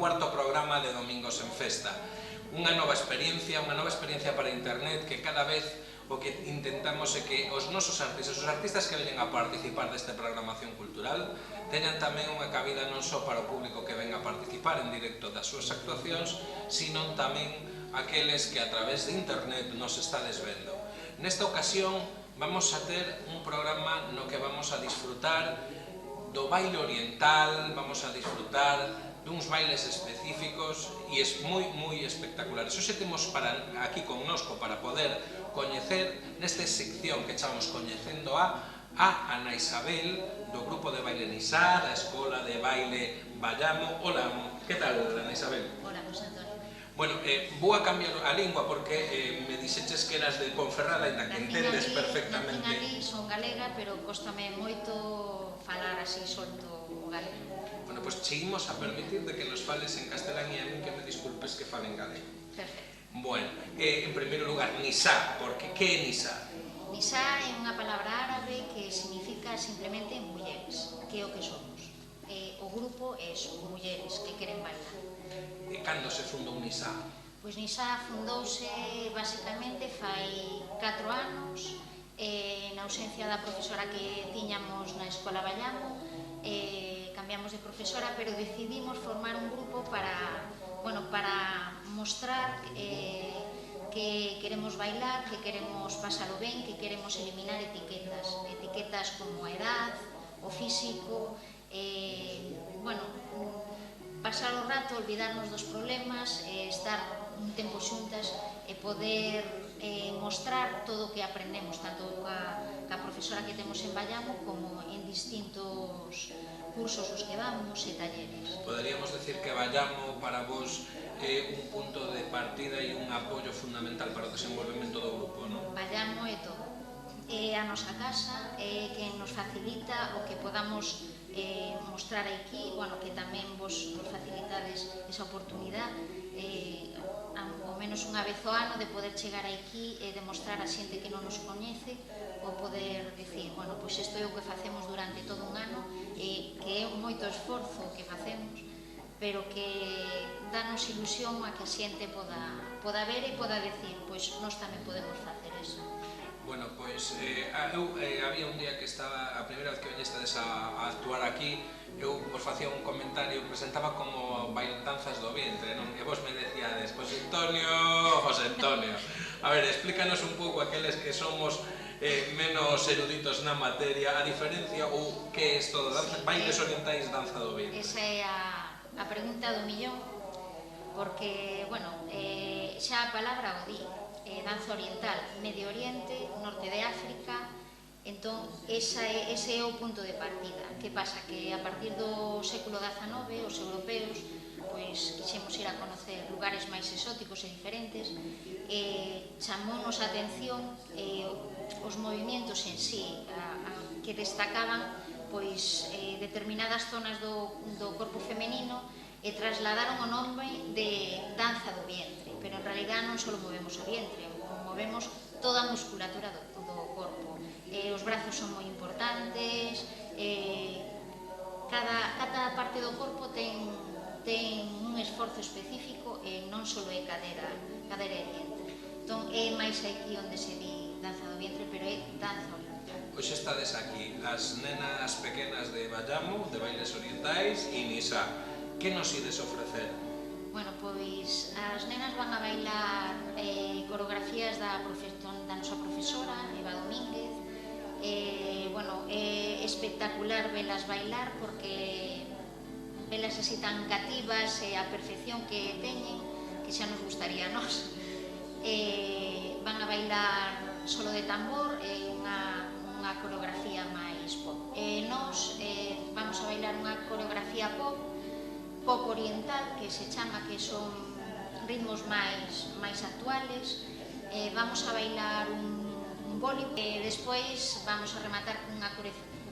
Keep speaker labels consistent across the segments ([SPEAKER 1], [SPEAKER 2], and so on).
[SPEAKER 1] cuarto programa de Domingos en Festa. Unha nova experiencia para internet que cada vez o que intentamos é que os nosos artistas que veñen a participar desta programación cultural teñan tamén unha cabida non só para o público que ven a participar en directo das súas actuacións, sino tamén aqueles que a través de internet nos estades vendo. Nesta ocasión vamos a ter un programa no que vamos a disfrutar do baile oriental, vamos a disfrutar duns bailes específicos e moi espectaculares. Hoxe temos aquí connosco para poder coñecer nesta sección que chamamos Coñecendo a Ana Isabel do grupo de baile Nisá, da Escola de Baile Vallamo. Hola, que tal, Ana Isabel?
[SPEAKER 2] Hola, José Antonio.
[SPEAKER 1] Bueno, vou a cambiar a lingua porque me dixeches que eras de Ponferrada e que entendes perfectamente.
[SPEAKER 2] Nacín ali, son galega, pero cóstame moito falar así solto o galego.
[SPEAKER 1] Bueno, pois seguimos a permitir de que nos fales en castelán e a mí que me disculpes que falen galego.
[SPEAKER 2] Perfecto.
[SPEAKER 1] Bueno, en primeiro lugar, Nisá, porque que é Nisá?
[SPEAKER 2] Nisá é unha palabra árabe que significa simplemente mulleres, que é o que somos. O grupo é mulleres que queren bailar.
[SPEAKER 1] E cando se fundou Nisá?
[SPEAKER 2] Pois Nisá fundouse basicamente fai 4 anos, na ausencia da profesora que tiñamos na Escola Vallamo, cambiamos de profesora, pero decidimos formar un grupo para mostrar que queremos bailar, que queremos pasalo ben, que queremos eliminar etiquetas como a edad, o físico, pasar o rato, olvidarnos dos problemas, estar un tempo xuntas e poder mostrar todo o que aprendemos, tanto ca profesora que temos en Vallamo como en distintos cursos os que vamos e talleres.
[SPEAKER 1] Poderíamos decir que Vallamo para vos é un punto de partida e un apoio fundamental para o desenvolvemento do grupo, non?
[SPEAKER 2] Vallamo é todo. É a nosa casa, é quen nos facilita o que podamos mostrar aquí, que tamén vos nos facilitades esa oportunidade, ao menos unha vez ao ano, de poder chegar aquí e demostrar a xente que non nos coñece, ou poder dicir, pois isto é o que facemos durante todo un ano, que é moito esforzo o que facemos, pero que danos ilusión a que a xente poda ver e poda decir, pois nós tamén podemos facer eso.
[SPEAKER 1] Bueno, pois, había un día que estaba, a primeira vez que veñestades a actuar aquí, eu vos facía un comentario, presentaba como danzas do vientre, non? E vos me decíades, José Antonio, a ver, explícanos un pouco aqueles que somos menos eruditos na materia, a diferencia ou que é isto, bailes orientais, danza do vientre?
[SPEAKER 2] Esa é a pregunta do millón, porque, xa a palabra o di, danza oriental, Medio Oriente, norte de África, entón ese é o punto de partida. Que pasa? Que a partir do século XIX, os europeos, pois quixemos ir a conocer lugares máis exóticos e diferentes, chamounos a atención os movimentos en sí, que destacaban pois determinadas zonas do corpo femenino e trasladaron o nome de danza do vientre, pero en realidad non só movemos o vientre, movemos toda a musculatura do corpo. Os brazos son moi importantes, cada parte do corpo ten un esforzo específico e non só é cadera e vientre. Entón é máis aquí onde se di danza do vientre, pero é danza oriental.
[SPEAKER 1] Hoxe estades aquí, as nenas pequenas de Vallamo, de bailes orientais e Nisá. Que nos ides ofrecer?
[SPEAKER 2] Pois as nenas van a bailar coreografías da nosa profesora, Eva Domínguez. É espectacular velas bailar porque velas así tan cativas e a perfección que teñen, que xa nos gustaría a nós. Van a bailar solo de tambor, unha coreografía máis pop. Nós vamos a bailar unha coreografía pop oriental, que se chama, que son ritmos máis actuales. Vamos a bailar un Bollywood e despois vamos a rematar con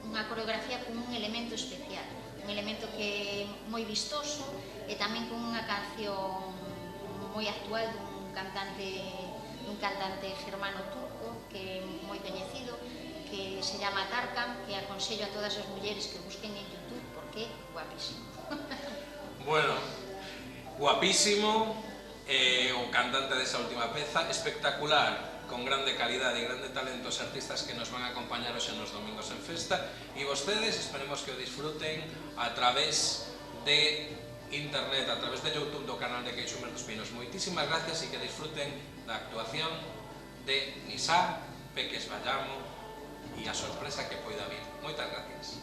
[SPEAKER 2] unha coreografía con un elemento especial, un elemento que é moi vistoso e tamén con unha canción moi actual dun cantante germano turco que é moi coñecido, que se llama Tarkan, que aconsello a todas as mulleres que busquen en YouTube porque é guapísimo.
[SPEAKER 1] Bueno, guapísimo, o cantante desa última peza, espectacular, con grande calidade e grande talento os artistas que nos van a acompañar hoxe nos Domingos en Festa, e vostedes esperemos que o disfruten a través de internet, a través de YouTube do canal de Queixumes dos Pinos. Moitísimas gracias e que disfruten da actuación de Nisa, Peques Vallamo e a sorpresa que poida vir. Moitas gracias.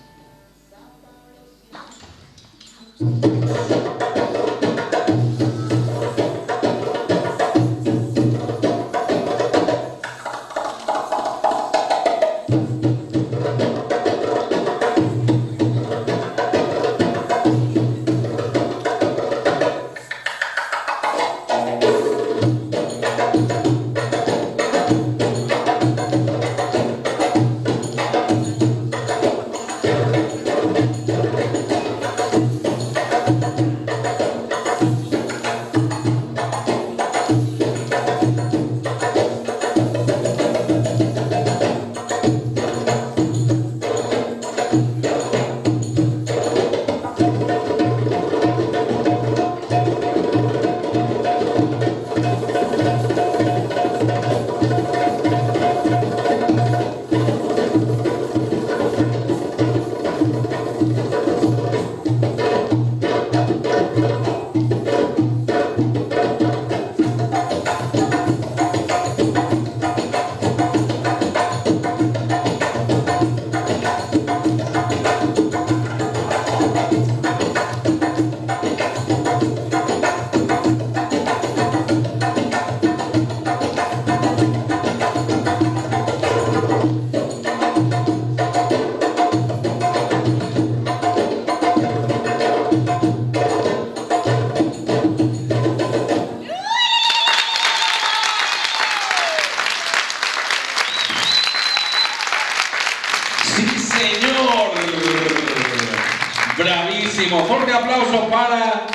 [SPEAKER 1] Bravísimo, fuerte aplauso para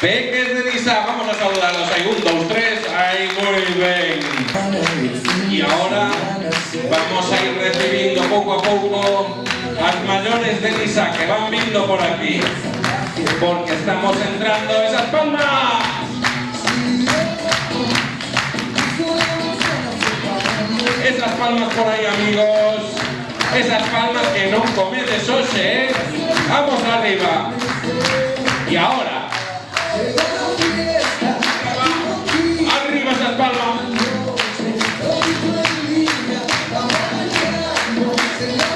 [SPEAKER 1] Peques de Nisa. Vamos a saludarlos ahí, 1, 2, 3, ahí muy bien. Y ahora vamos a ir recibiendo poco a poco a los mayores de Nisa que van viendo por aquí, porque estamos entrando esas palmas. Esas palmas por ahí, amigos. Esas palmas que no cometes hoxe, ¿eh? Vamos arriba. Y ahora. Arriba esas palmas.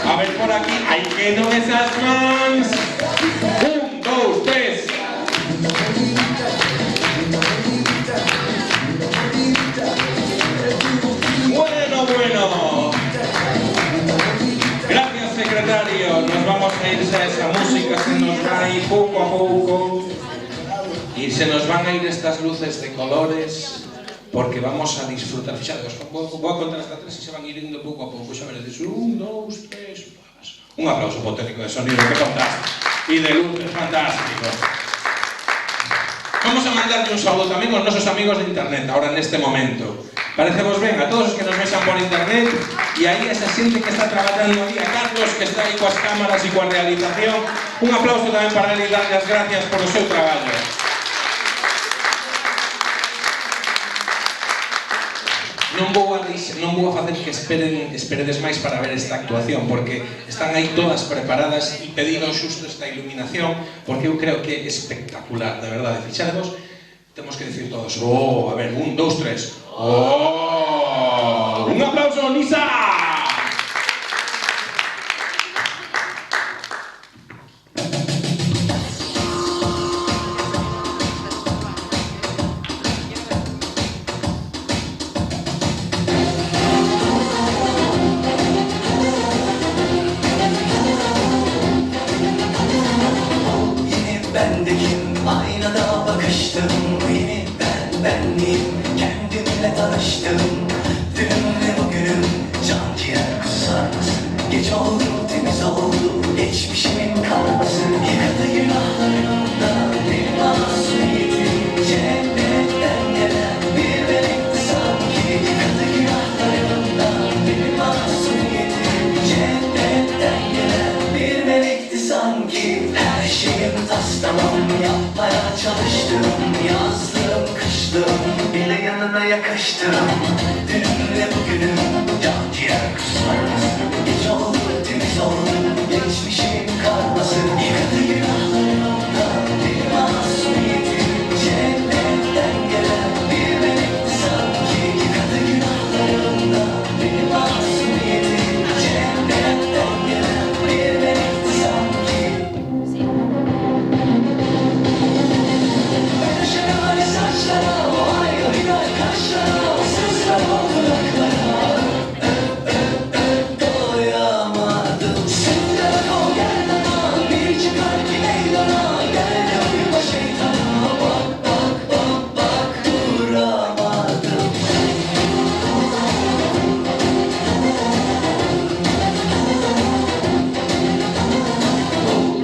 [SPEAKER 1] A ver por aquí. Ahí quedan esas mans. 1, 2, 3. Bueno. Gracias, secretario. Nos vamos a irse a esa música, se nos va a ir poco a poco. Y se nos van a ir estas luces de colores, porque vamos a disfrutar. Fijaros, voy a contar hasta 3 y se van ir yendo poco a poco. Ya veréis, 1, 2, 3. Un aplauso por técnico de sonido, que fantástico. Y de luces, fantástico. Vamos a mandarle un saludo también a nuestros amigos de internet, ahora en este momento. Parecemos ben a todos os que nos vexan por internet, e aí esa xente que está traballando aí, a Carlos que está aí coas cámaras e coa realización. Un aplauso tamén para ele e darlle as gracias por o seu traballo. Non vou a facer que esperedes máis para ver esta actuación, porque están aí todas preparadas e pediron xusto esta iluminación, porque eu creo que é espectacular, de verdade. Fixadevos, temos que decir todos, oh, a ver, 1, 2, 3. ¡Oh! ¡Un aplauso, Nisa!
[SPEAKER 3] Yine bendekim, aynada bakıştım. Yine benliğim, kendimle tanıştım. Dünümle bugünüm can ciğer kusar mısın? Geç oldu, temiz oldu geçmişimin karması. Yıkadı günahlarımda bir masumiyetim. Cennetten gelen bir melekti sanki. Yıkadı günahlarımda bir masumiyetim. Cennetten gelen bir melekti sanki. Her şeyim tas tamam, yapmaya çalıştım. tanıştım. Yazdım, kıştım, bile yanına yakıştım. Dünümle bugünüm, can ciğer kusarması. Geç oldu, temiz oldu, geçmişimin karması. Yıkadı günahlarımdan bir masumiyetim. Cennetten gelen bir melekti sanki. Yıkadı günahlarımdan bir masumiyetim. Cennetten gelen bir melekti sanki. Ben şelale saçlara, o ayrı kaşlara, o sızlar o kulaklara. Doyamadım. Sünder o gerdana, bir çıkar ki meydana. Gel de uyuma şeytana, bak bak bak bak, duramadım.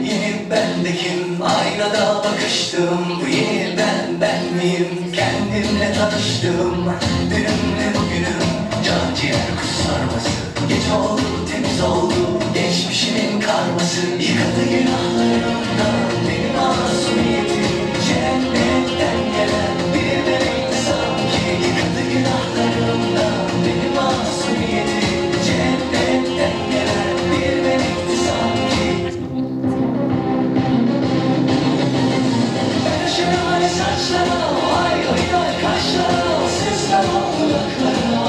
[SPEAKER 3] Yeni bendekim, aynada bakıştım. Bu yeni ben miyim? Kendimle tanıştım. Dünümle bugünüm, can ciğer kusarması. Geç oldu, temiz oldu, geçmişimin karması. Yıkadı günahlarımdan benim masumiyetim. Cennetten gelen bir melekti sanki. Yıkadı günahlarımdan benim masumiyetim. Cennetten gelen bir melekti sanki. Ben şelale saçlara, o ayrı kaşlara, o sızlar o kulaklara.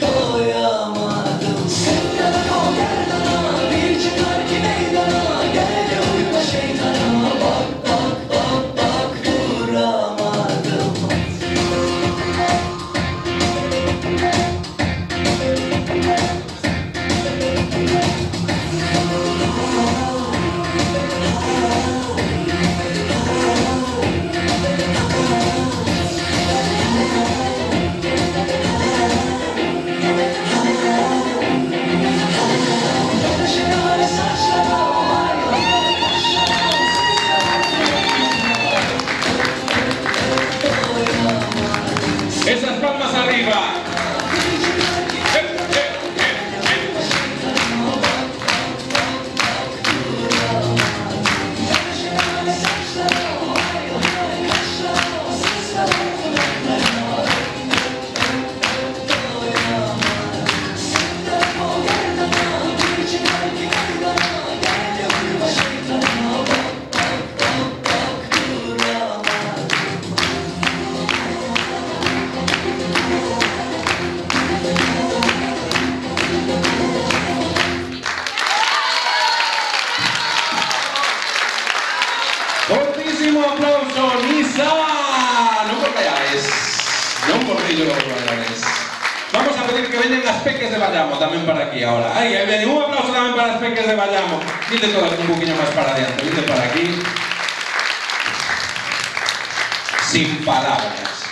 [SPEAKER 3] Doyamadım. Sünder o gerdana, bir çıkar ki meydana. Gel de uyuma şeytana, bak bak bak bak, duramadım. Ben şelale saçlara, o ayrı kaşlara, o sızlar
[SPEAKER 4] Esas palmas arriba. Fortísimo aplauso, Nisa. Non por callades, non por ello por callades. Vamos a pedir que veñen as peques de Vallamo tamén para aquí ahora. Aí veñen, un aplauso tamén para as peques de Vallamo. Vite todas un poquinho máis para adiante, vite para aquí. Sin palabras.